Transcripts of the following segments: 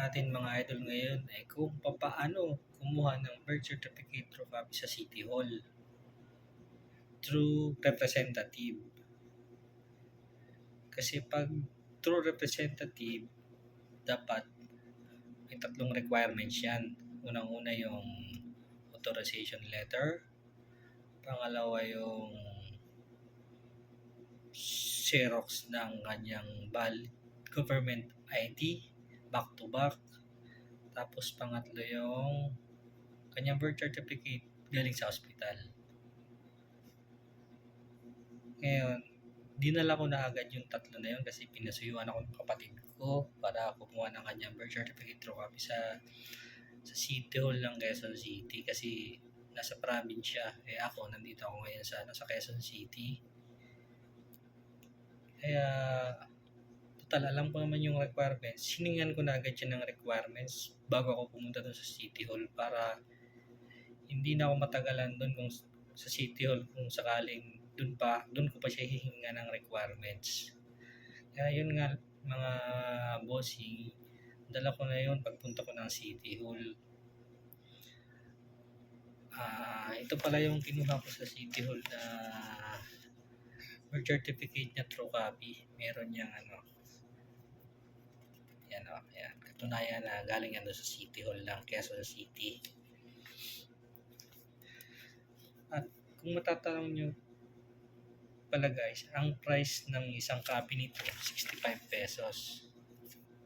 natin mga idol ngayon ay kung papaano kumuha ng birth certificate true copy sa City Hall through representative. Kasi pag through representative, dapat may tatlong requirements yan. Unang-una yung authorization letter, pangalawa yung Xerox ng kanyang valid government ID, back to back. Tapos pangatlo yung kanyang birth certificate galing sa hospital. Ngayon, dinala ko na agad yung tatlo na yun kasi pinasuyuan ako ng kapatid ko para kumuha ng kanyang birth certificate true copy sa City Hall ng Quezon City kasi nasa probinsya. Ako, nandito ako ngayon sa Quezon City. Kaya, total, alam ko naman yung requirements. Siningan ko na agad yan ng requirements bago ako pumunta doon sa City Hall para hindi na ako matagalan doon kung sa City Hall kung sakaling doon ko pa siya hihinga ng requirements. Kaya yun nga mga bossing, dala ko na yun pagpunta ko ng City Hall. Ito pala yung kinuha ko sa City Hall na birth certificate niya true copy. Meron niyang yan katunayan na galing yan sa City Hall ng Quezon City. At kung matatanong nyo pala guys, ang price ng isang copy nito 65 pesos.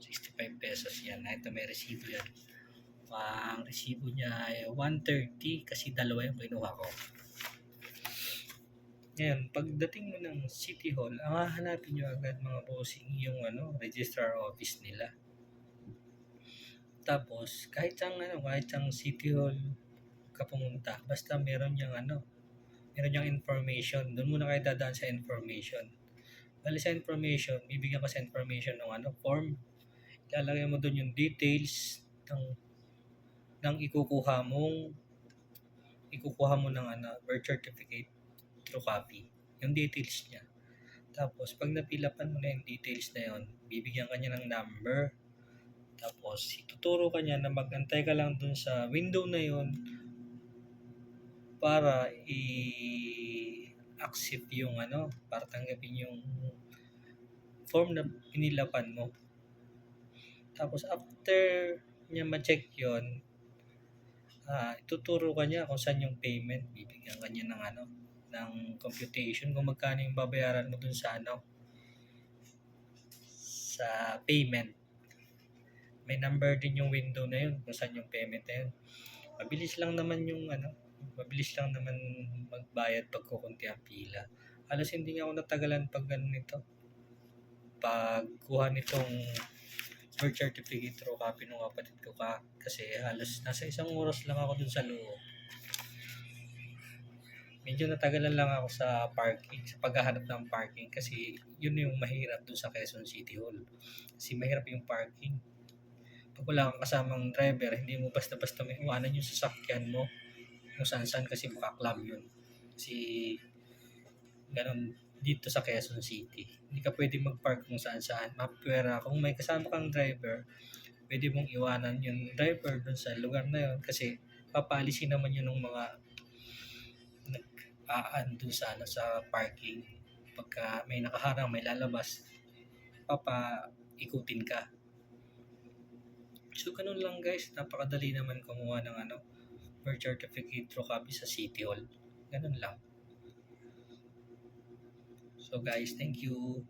65 pesos yan. Ito may resibo yan. Ang resibo niya ay 130 kasi dalawa yung kinuha ko. Ngayon, pagdating mo ng City Hall, ang hahanapin nyo agad mga bossing yung registrar office nila. Tapos, kahit ang City Hall ka pumunta, basta meron yung information. Doon muna kayo dadaan sa information. Bali sa information, bibigyan ka sa information ng form. Ilalagay mo doon yung details ng ikukuha mo ng birth certificate true copy. Yung details niya. Tapos, pag napilapan mo na yung details na yun, bibigyan ka niya ng number. Tapos, ituturo ka niya na magantay ka lang dun sa window na yun para i-accept yung para tanggapin yung form na pinilapan mo. Tapos, after niya ma-check yun, ituturo ka niya kung saan yung payment. Bibigyan ka niya ng computation kung magkano yung babayaran mo dun sa sa payment. May number din yung window na yun kung saan yung payment na yun. Mabilis lang naman magbayad pag kukunti ang pila. Halos hindi nga ako natagalan pag pagkuha nitong birth certificate true copy ng kapatid ko kasi halos nasa 1 oras lang ako dun sa loob. Medyo natagalan lang ako sa paghahanap ng parking kasi yun yung mahirap dun sa Quezon City Hall. Kasi mahirap yung parking. Pag wala kang kasamang driver, hindi mo basta-basta may iwanan yung sasakyan mo kung saan-saan kasi makaklam yun. Kasi ganun dito sa Quezon City. Hindi ka pwede mag-park kung saan-saan. Mapwera, kung may kasama kang driver, pwede mong iwanan yung driver dun sa lugar na yun kasi papaalisin naman yun ng mga doon sa parking. Pagka may nakaharang, may lalabas, ikutin ka. So, ganun lang guys. Napakadali naman kumuha ng birth certificate true copy sa City Hall. Ganun lang. So guys, thank you.